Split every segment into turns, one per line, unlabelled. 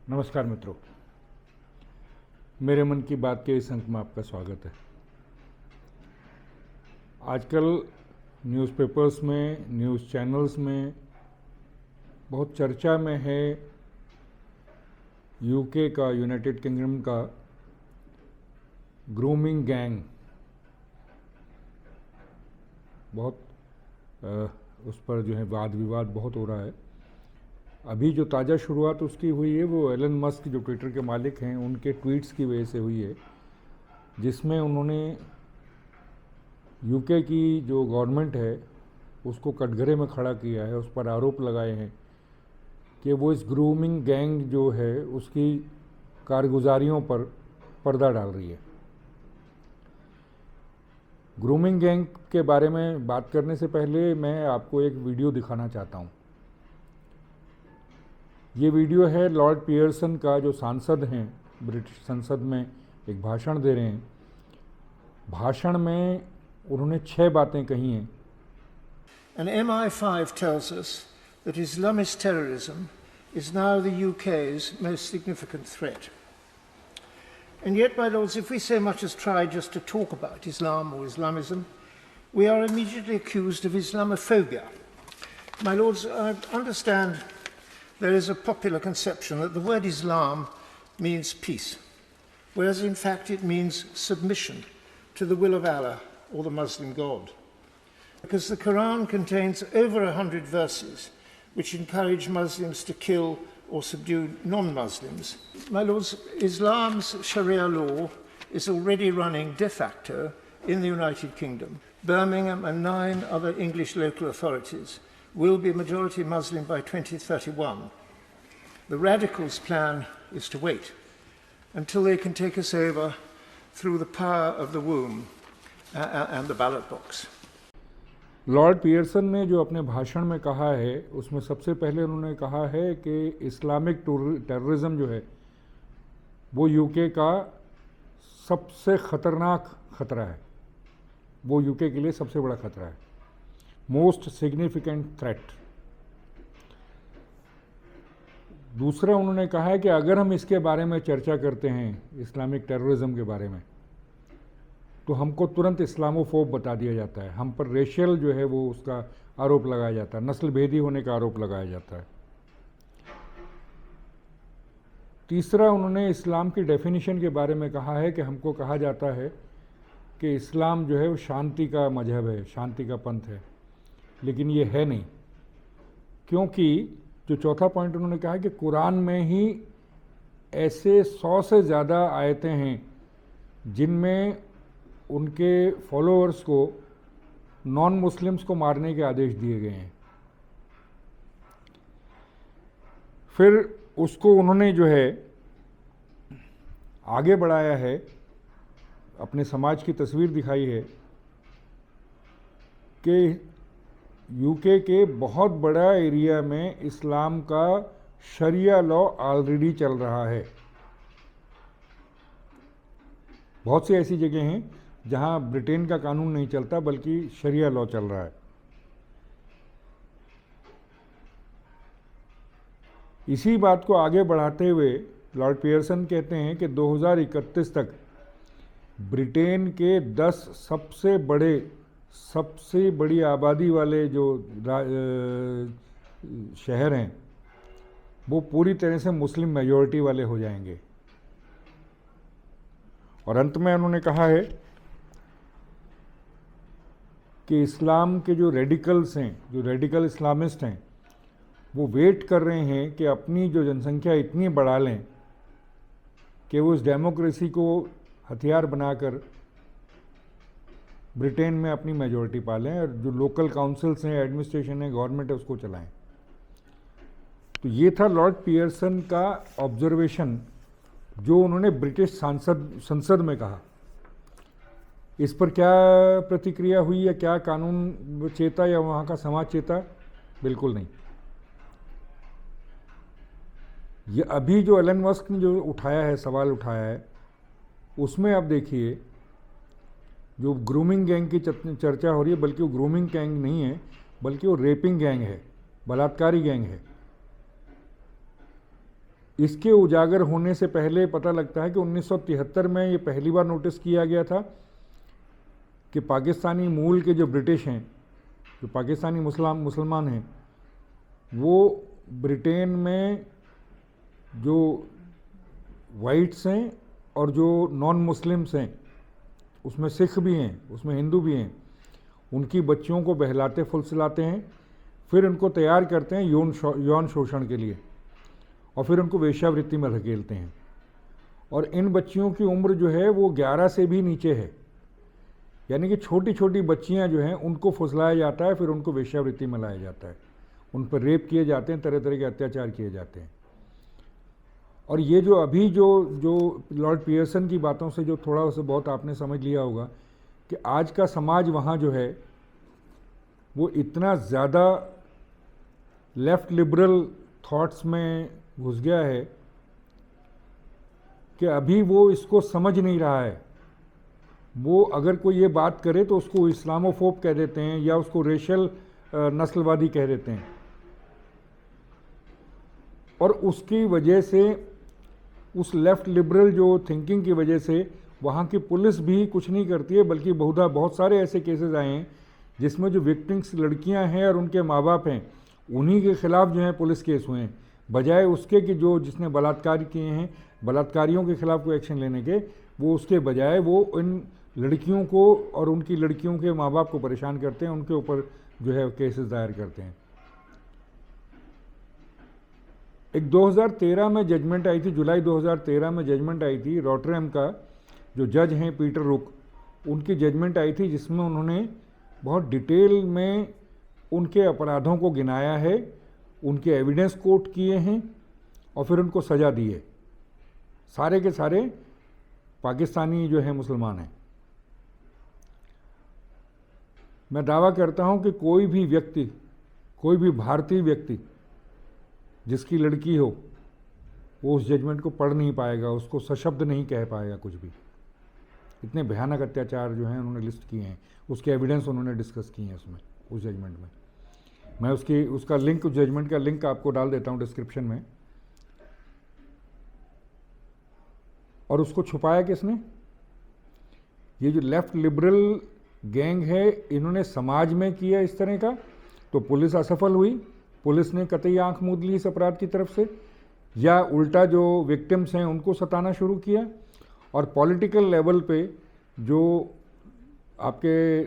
नमस्कार मित्रों, मेरे मन की बात के इस अंक में आपका स्वागत है। आजकल न्यूज़पेपर्स में, न्यूज़ चैनल्स में बहुत चर्चा में है यूके का, यूनाइटेड किंगडम का ग्रूमिंग गैंग। बहुत उस पर जो है वाद विवाद बहुत हो रहा है। अभी जो ताज़ा शुरुआत उसकी हुई है वो एलन मस्क जो ट्विटर के मालिक हैं उनके ट्वीट्स की वजह से हुई है, जिसमें उन्होंने यूके की जो गवर्नमेंट है उसको कटघरे में खड़ा किया है। उस पर आरोप लगाए हैं कि वो इस ग्रूमिंग गैंग जो है उसकी कारगुजारियों पर पर्दा डाल रही है। ग्रूमिंग गैंग के बारे में बात करने से पहले मैं आपको एक वीडियो दिखाना चाहता हूँ। ये वीडियो है लॉर्ड पियर्सन का, जो सांसद हैं, ब्रिटिश संसद में एक भाषण दे रहे हैं। भाषण में उन्होंने 6 बातें कही हैं।
And MI5 tells us that Islamist terrorism is now the UK's most significant threat. And yet, my lords, if we so much as try just to talk about Islam or Islamism, we are immediately accused of Islamophobia. My lords, I understand there is a popular conception that the word Islam means peace, whereas in fact it means submission to the will of Allah or the Muslim God. Because the Quran contains over 100 verses which encourage Muslims to kill or subdue non-Muslims. My lords, Islam's Sharia law is already running de facto in the United Kingdom. Birmingham and 9 other English local authorities will be majority Muslim by 2031. The radicals' plan is to wait until they can take us over through the power of the womb and the ballot box.
Lord Pearson ने जो अपने भाषण में कहा है उसमें सबसे पहले उन्होंने कहा है कि इस्लामिक टेररिज्म जो है वो यूके का सबसे ख़तरनाक ख़तरा है। वो यूके के लिए सबसे बड़ा ख़तरा है, मोस्ट सिग्निफिकेंट थ्रेट। दूसरा उन्होंने कहा है कि अगर हम इसके बारे में चर्चा करते हैं, इस्लामिक टेररिज्म के बारे में, तो हमको तुरंत इस्लामोफोब बता दिया जाता है। हम पर रेशियल जो है वो उसका आरोप लगाया जाता है, नस्ल भेदी होने का आरोप लगाया जाता है। तीसरा उन्होंने इस्लाम की डेफिनेशन के बारे में कहा है कि हमको कहा जाता है कि इस्लाम जो है वो शांति का मजहब है, शांति का पंथ है, लेकिन ये है नहीं। क्योंकि जो चौथा पॉइंट उन्होंने कहा है कि कुरान में ही ऐसे 100 से ज़्यादा आयतें हैं जिनमें उनके फॉलोअर्स को, नॉन मुस्लिम्स को मारने के आदेश दिए गए हैं। फिर उसको उन्होंने जो है आगे बढ़ाया है, अपने समाज की तस्वीर दिखाई है कि यूके के बहुत बड़ा एरिया में इस्लाम का शरिया लॉ ऑलरेडी चल रहा है। बहुत सी ऐसी जगह हैं जहां ब्रिटेन का कानून नहीं चलता बल्कि शरिया लॉ चल रहा है। इसी बात को आगे बढ़ाते हुए लॉर्ड पियर्सन कहते हैं कि 2031 तक ब्रिटेन के 10 सबसे बड़ी आबादी वाले जो शहर हैं वो पूरी तरह से मुस्लिम मेजॉरिटी वाले हो जाएंगे। और अंत में उन्होंने कहा है कि इस्लाम के जो रेडिकल्स हैं, जो रेडिकल इस्लामिस्ट हैं, वो वेट कर रहे हैं कि अपनी जो जनसंख्या इतनी बढ़ा लें कि वो इस डेमोक्रेसी को हथियार बनाकर ब्रिटेन में अपनी मेजॉरिटी पालें और जो लोकल काउंसिल्स हैं, एडमिनिस्ट्रेशन है, गवर्नमेंट है, उसको चलाएं। तो ये था लॉर्ड पियर्सन का ऑब्जर्वेशन जो उन्होंने ब्रिटिश संसद में कहा। इस पर क्या प्रतिक्रिया हुई या क्या कानून चेता या वहाँ का समाज चेता? बिल्कुल नहीं। ये अभी जो एलन मस्क ने जो उठाया है, सवाल उठाया है, उसमें आप देखिए जो ग्रूमिंग गैंग की चर्चा हो रही है, बल्कि वो ग्रूमिंग गैंग नहीं है, बल्कि वो रेपिंग गैंग है, बलात्कारी गैंग है। इसके उजागर होने से पहले पता लगता है कि 1973 में ये पहली बार नोटिस किया गया था कि पाकिस्तानी मूल के जो ब्रिटिश हैं, जो पाकिस्तानी मुसलमान हैं, वो ब्रिटेन में जो वाइट्स हैं और जो नॉन मुस्लिम्स हैं, उसमें सिख भी हैं, उसमें हिंदू भी हैं, उनकी बच्चियों को बहलाते फुसलाते हैं, फिर उनको तैयार करते हैं यौन शोषण के लिए, और फिर उनको वेश्यावृत्ति में धकेलते हैं। और इन बच्चियों की उम्र जो है वो 11 से भी नीचे है, यानी कि छोटी छोटी बच्चियां जो हैं उनको फुसलाया जाता है, फिर उनको वेश्यावृत्ति में लाया जाता है, उन पर रेप किए जाते हैं, तरह तरह के अत्याचार किए जाते हैं। और ये जो अभी जो लॉर्ड पियर्सन की बातों से जो थोड़ा उसे बहुत आपने समझ लिया होगा कि आज का समाज वहाँ जो है वो इतना ज़्यादा लेफ्ट लिबरल थॉट्स में घुस गया है कि अभी वो इसको समझ नहीं रहा है। वो अगर कोई ये बात करे तो उसको इस्लामोफोब कह देते हैं या उसको रेशल नस्लवादी कह देते हैं, और उसकी वजह से, उस लेफ्ट लिबरल जो थिंकिंग की वजह से वहाँ की पुलिस भी कुछ नहीं करती है, बल्कि बहुत सारे ऐसे केसेस आए हैं जिसमें जो विक्टिम्स लड़कियां हैं और उनके माँ बाप हैं, उन्हीं के खिलाफ जो है पुलिस केस हुए हैं, बजाय उसके कि जो जिसने बलात्कार किए हैं, बलात्कारियों के खिलाफ कोई एक्शन लेने के, वो उसके बजाय वो इन लड़कियों को और उनकी लड़कियों के माँ बाप को परेशान करते हैं, उनके ऊपर जो है केसेस दायर करते हैं। एक 2013 में जजमेंट आई थी, जुलाई 2013 में जजमेंट आई थी, रॉटरहैम का जो जज हैं पीटर रुक, उनकी जजमेंट आई थी जिसमें उन्होंने बहुत डिटेल में उनके अपराधों को गिनाया है, उनके एविडेंस कोट किए हैं और फिर उनको सज़ा दी है। सारे के सारे पाकिस्तानी जो है मुसलमान हैं। मैं दावा करता हूं कि कोई भी व्यक्ति, कोई भी भारतीय व्यक्ति जिसकी लड़की हो, वो उस जजमेंट को पढ़ नहीं पाएगा, उसको सशब्द नहीं कह पाएगा कुछ भी। इतने भयानक अत्याचार जो हैं उन्होंने लिस्ट किए हैं, उसके एविडेंस उन्होंने डिस्कस किए हैं उसमें, उस जजमेंट में। मैं उसका लिंक, उस जजमेंट का लिंक आपको डाल देता हूं डिस्क्रिप्शन में। और उसको छुपाया किसने? ये जो लेफ्ट लिबरल गैंग है, इन्होंने समाज में किया इस तरह का, तो पुलिस असफल हुई, पुलिस ने कतई आंख मूंद ली इस अपराध की तरफ से, या उल्टा जो विक्टिम्स हैं उनको सताना शुरू किया। और पॉलिटिकल लेवल पे जो आपके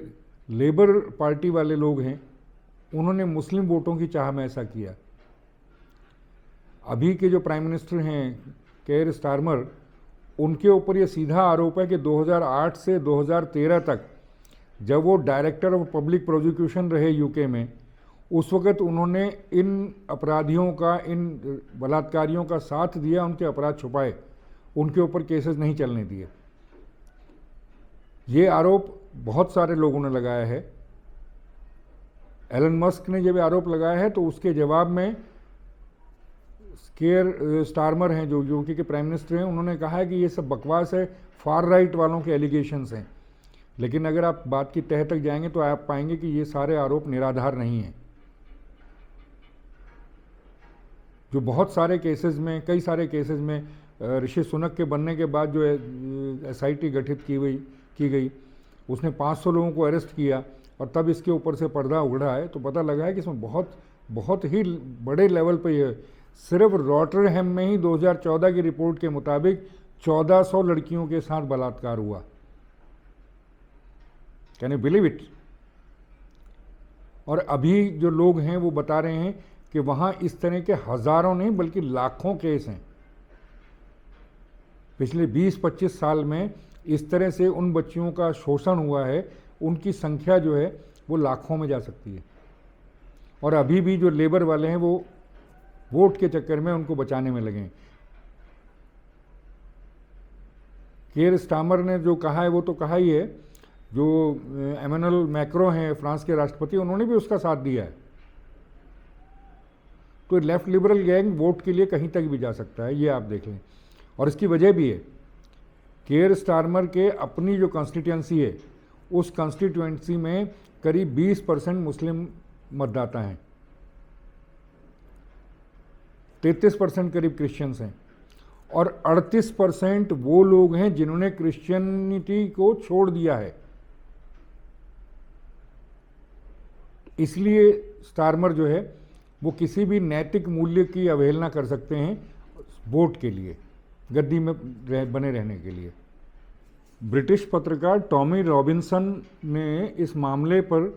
लेबर पार्टी वाले लोग हैं, उन्होंने मुस्लिम वोटों की चाह में ऐसा किया। अभी के जो प्राइम मिनिस्टर हैं केयर स्टारमर, उनके ऊपर ये सीधा आरोप है कि 2008 से 2013 तक जब वो डायरेक्टर ऑफ पब्लिक प्रोसिक्यूशन रहे यूके में, उस वक़्त उन्होंने इन अपराधियों का, इन बलात्कारियों का साथ दिया, उनके अपराध छुपाए, उनके ऊपर केसेस नहीं चलने दिए। ये आरोप बहुत सारे लोगों ने लगाया है। एलन मस्क ने जब आरोप लगाया है तो उसके जवाब में केयर स्टारमर हैं जो यूके के प्राइम मिनिस्टर हैं, उन्होंने कहा है कि ये सब बकवास है, फार राइट वालों के एलिगेशंस हैं। लेकिन अगर आप बात की तह तक जाएंगे तो आप पाएंगे कि ये सारे आरोप निराधार नहीं हैं। जो बहुत सारे केसेस में, कई सारे केसेस में ऋषि सुनक के बनने के बाद जो SIT गठित की गई, उसने 500 लोगों को अरेस्ट किया और तब इसके ऊपर से पर्दा उगड़ा है, तो पता लगा है कि इसमें बहुत ही बड़े लेवल पे ये, सिर्फ रॉटरहैम में ही 2014 की रिपोर्ट के मुताबिक 1400 लड़कियों के साथ बलात्कार हुआ। Can you believe it? और अभी जो लोग हैं वो बता रहे हैं कि वहाँ इस तरह के हज़ारों नहीं बल्कि लाखों केस हैं। पिछले 20-25 साल में इस तरह से उन बच्चियों का शोषण हुआ है, उनकी संख्या जो है वो लाखों में जा सकती है। और अभी भी जो लेबर वाले हैं वो वोट के चक्कर में उनको बचाने में लगे हैं। केयर स्टारमर ने जो कहा है वो तो कहा ही है, जो एमेनुअल मैक्रो हैं फ्रांस के राष्ट्रपति, उन्होंने भी उसका साथ दिया है। तो लेफ्ट लिबरल गैंग वोट के लिए कहीं तक भी जा सकता है, ये आप देख लें। और इसकी वजह भी है, केयर स्टारमर के अपनी जो कॉन्स्टिट्यूंसी है, उस कॉन्स्टिट्यूंसी में करीब 20% मुस्लिम मतदाता हैं। 33% करीब क्रिश्चियंस हैं, और 38% वो लोग हैं जिन्होंने क्रिश्चियनिटी को छोड़ दिया है। इसलिए स्टारमर जो है वो किसी भी नैतिक मूल्य की अवहेलना कर सकते हैं वोट के लिए, गद्दी में बने रहने के लिए। ब्रिटिश पत्रकार टॉमी रॉबिन्सन ने इस मामले पर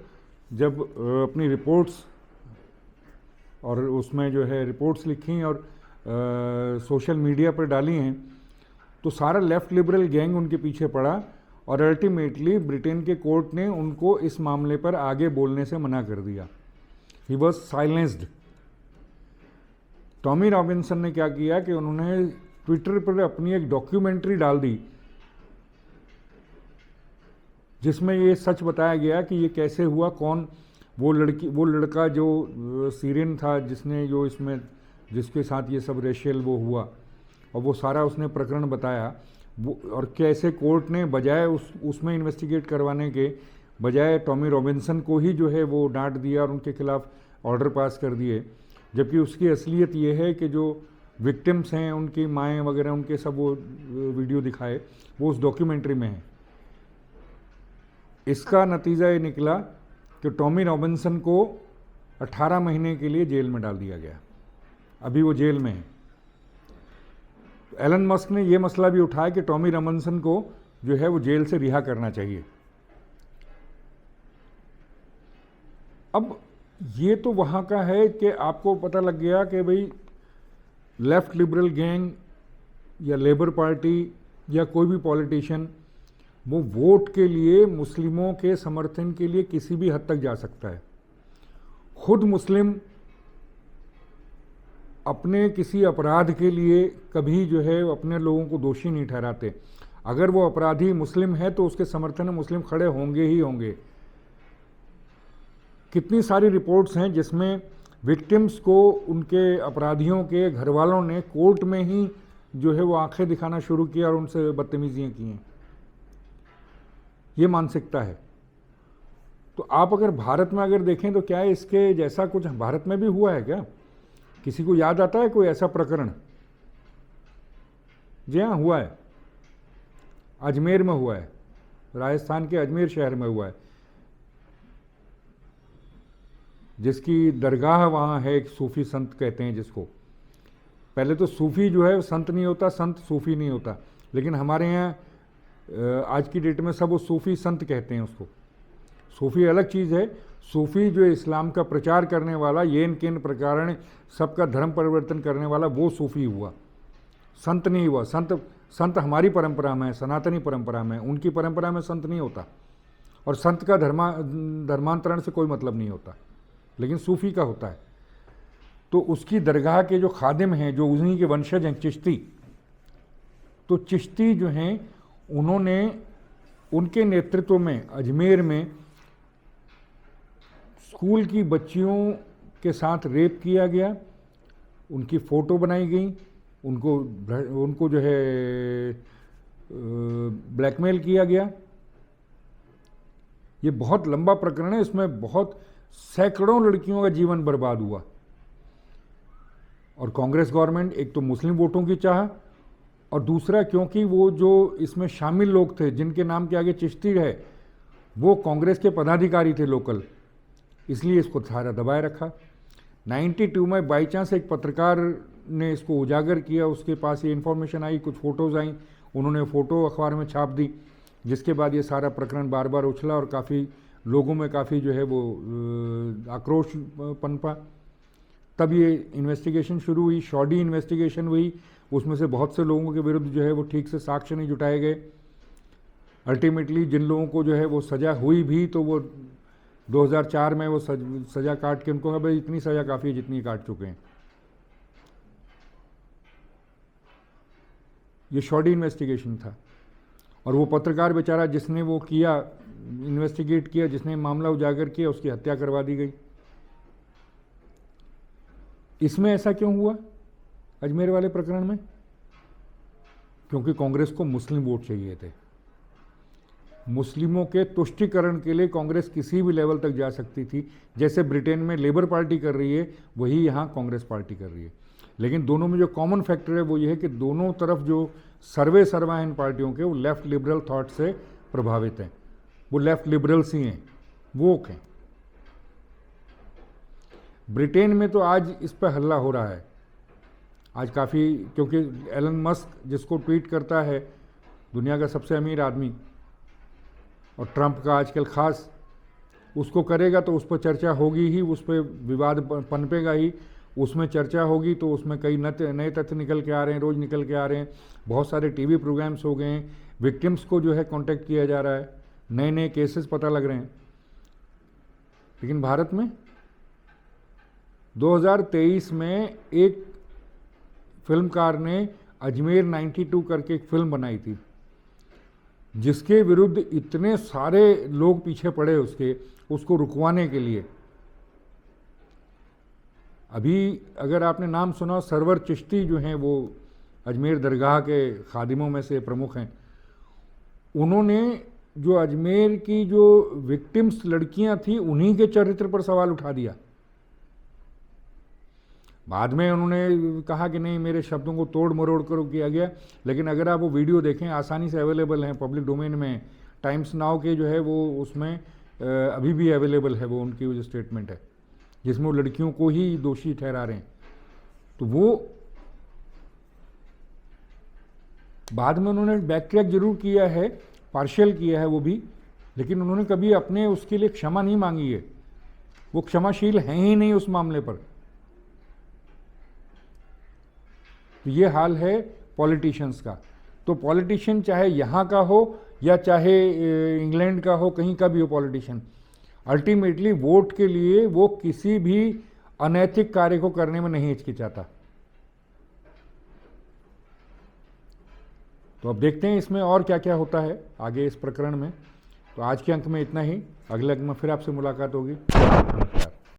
जब अपनी रिपोर्ट्स और उसमें जो है रिपोर्ट्स लिखी और सोशल मीडिया पर डाली हैं, तो सारा लेफ्ट लिबरल गैंग उनके पीछे पड़ा और अल्टीमेटली ब्रिटेन के कोर्ट ने उनको इस मामले पर आगे बोलने से मना कर दिया। He was silenced. Tommy Robinson ने क्या किया कि उन्होंने ट्विटर पर अपनी एक डॉक्यूमेंट्री डाल दी जिसमें ये सच बताया गया कि ये कैसे हुआ, कौन वो लड़का जो सीरियन था जिसने जो इसमें जिसके साथ ये सब रेशियल वो हुआ, और वो सारा उसने प्रकरण बताया वो, और कैसे कोर्ट ने बजाय उसमें इन्वेस्टिगेट करवाने के बजाय टॉमी रॉबिन्सन को ही जो है वो डांट दिया और उनके खिलाफ ऑर्डर पास कर दिए। जबकि उसकी असलियत ये है कि जो विक्टिम्स हैं उनकी माएँ वगैरह उनके सब वो वीडियो दिखाए वो उस डॉक्यूमेंट्री में है। इसका नतीजा ये निकला कि टॉमी रॉबिन्सन को 18 महीने के लिए जेल में डाल दिया गया। अभी वो जेल में है। एलन मस्क ने ये मसला भी उठाया कि टॉमी रॉबिन्सन को जो है वो जेल से रिहा करना चाहिए। अब ये तो वहाँ का है कि आपको पता लग गया कि भाई लेफ्ट लिबरल गैंग या लेबर पार्टी या कोई भी पॉलिटिशियन वो वोट के लिए मुस्लिमों के समर्थन के लिए किसी भी हद तक जा सकता है। खुद मुस्लिम अपने किसी अपराध के लिए कभी जो है अपने लोगों को दोषी नहीं ठहराते। अगर वो अपराधी मुस्लिम है तो उसके समर्थन में मुस्लिम खड़े होंगे ही होंगे। कितनी सारी रिपोर्ट्स हैं जिसमें विक्टिम्स को उनके अपराधियों के घर वालों ने कोर्ट में ही जो है वो आंखें दिखाना शुरू किया और उनसे बदतमीजियाँ की हैं। ये मानसिकता है। तो आप अगर भारत में अगर देखें तो क्या इसके जैसा कुछ भारत में भी हुआ है क्या? किसी को याद आता है कोई ऐसा प्रकरण? जी हाँ, हुआ है। अजमेर में हुआ है, राजस्थान के अजमेर शहर में हुआ है, जिसकी दरगाह वहाँ है, एक सूफी संत कहते हैं जिसको। पहले तो सूफी जो है संत नहीं होता, संत सूफी नहीं होता, लेकिन हमारे यहाँ आज की डेट में सब वो सूफी संत कहते हैं उसको। सूफी अलग चीज़ है। सूफी जो इस्लाम का प्रचार करने वाला, येन केन प्रकारण सबका धर्म परिवर्तन करने वाला, वो सूफी हुआ, संत नहीं हुआ। संत हमारी परंपरा में, सनातनी परंपरा में, उनकी परंपरा में संत नहीं होता, और संत का धर्मांतरण से कोई मतलब नहीं होता, लेकिन सूफी का होता है। तो उसकी दरगाह के जो खादिम हैं, जो उन्हीं के वंशज हैं, चिश्ती, तो चिश्ती जो हैं उन्होंने उनके नेतृत्व में अजमेर में स्कूल की बच्चियों के साथ रेप किया गया, उनकी फ़ोटो बनाई गई, उनको जो है ब्लैकमेल किया गया। ये बहुत लंबा प्रकरण है, इसमें बहुत सैकड़ों लड़कियों का जीवन बर्बाद हुआ। और कांग्रेस गवर्नमेंट, एक तो मुस्लिम वोटों की चाह, और दूसरा क्योंकि वो जो इसमें शामिल लोग थे जिनके नाम के आगे चिश्ती है वो कांग्रेस के पदाधिकारी थे लोकल, इसलिए इसको सारा दबाए रखा। 92 में बाई चांस एक पत्रकार ने इसको उजागर किया, उसके पास ये इन्फॉर्मेशन आई, कुछ फ़ोटोज़ आई, उन्होंने फ़ोटो अखबार में छाप दी, जिसके बाद ये सारा प्रकरण बार बार उछला और काफ़ी लोगों में काफ़ी जो है वो आक्रोश पनपा। तब ये इन्वेस्टिगेशन शुरू हुई, शॉडी इन्वेस्टिगेशन हुई, उसमें से बहुत से लोगों के विरुद्ध जो है वो ठीक से साक्ष्य नहीं जुटाए गए। अल्टीमेटली जिन लोगों को जो है वो सज़ा हुई भी, तो वो 2004 में वो सज़ा काट के उनको भाई इतनी सज़ा काफ़ी है जितनी काट चुके हैं। ये शॉडी इन्वेस्टिगेशन था, और वो पत्रकार बेचारा जिसने वो किया, इन्वेस्टिगेट किया, जिसने मामला उजागर किया, उसकी हत्या करवा दी गई। इसमें ऐसा क्यों हुआ अजमेर वाले प्रकरण में? क्योंकि कांग्रेस को मुस्लिम वोट चाहिए थे। मुस्लिमों के तुष्टीकरण के लिए कांग्रेस किसी भी लेवल तक जा सकती थी। जैसे ब्रिटेन में लेबर पार्टी कर रही है, वही यहाँ कांग्रेस पार्टी कर रही है। लेकिन दोनों में जो कॉमन फैक्टर है वो ये है कि दोनों तरफ जो सर्वा इन पार्टियों के वो लेफ्ट लिबरल थॉट से प्रभावित हैं, वो लेफ्ट लिबरल्स ही हैं, वोक हैं। ब्रिटेन में तो आज इस पर हल्ला हो रहा है आज काफ़ी, क्योंकि एलन मस्क जिसको ट्वीट करता है दुनिया का सबसे अमीर आदमी, और ट्रंप का आजकल खास, उसको करेगा तो उस पर चर्चा होगी ही, उस पर विवाद पनपेगा ही, उसमें चर्चा होगी तो उसमें कई नए तथ्य निकल के आ रहे हैं, रोज़ निकल के आ रहे हैं, बहुत सारे टीवी प्रोग्राम्स हो गए हैं, विक्टिम्स को जो है कांटेक्ट किया जा रहा है, नए केसेस पता लग रहे हैं। लेकिन भारत में 2023 में एक फिल्मकार ने अजमेर 92 करके एक फिल्म बनाई थी, जिसके विरुद्ध इतने सारे लोग पीछे पड़े उसको रुकवाने के लिए। अभी अगर आपने नाम सुना, सरवर चिश्ती जो हैं वो अजमेर दरगाह के खादिमों में से प्रमुख हैं, उन्होंने जो अजमेर की जो विक्टिम्स लड़कियां थी उन्हीं के चरित्र पर सवाल उठा दिया। बाद में उन्होंने कहा कि नहीं, मेरे शब्दों को तोड़ मरोड़ कर किया गया, लेकिन अगर आप वो वीडियो देखें आसानी से अवेलेबल हैं पब्लिक डोमेन में, टाइम्स नाउ के जो है वो उसमें अभी भी अवेलेबल है, वो उनकी जो स्टेटमेंट है जिसमें वो लड़कियों को ही दोषी ठहरा रहे हैं। तो वो बाद में उन्होंने बैक ट्रैक जरूर किया है, पार्शियल किया है वो भी, लेकिन उन्होंने कभी अपने उसके लिए क्षमा नहीं मांगी है, वो क्षमाशील हैं ही नहीं उस मामले पर। तो ये हाल है पॉलिटिशियंस का। तो पॉलिटिशियन चाहे यहाँ का हो या चाहे इंग्लैंड का हो, कहीं का भी हो पॉलिटिशियन, अल्टीमेटली वोट के लिए वो किसी भी अनैतिक कार्य को करने में नहीं हिचकिचाता। तो अब देखते हैं इसमें और क्या क्या होता है आगे इस प्रकरण में। तो आज के अंक में इतना ही, अगले अंक में फिर आपसे मुलाकात होगी। नमस्कार।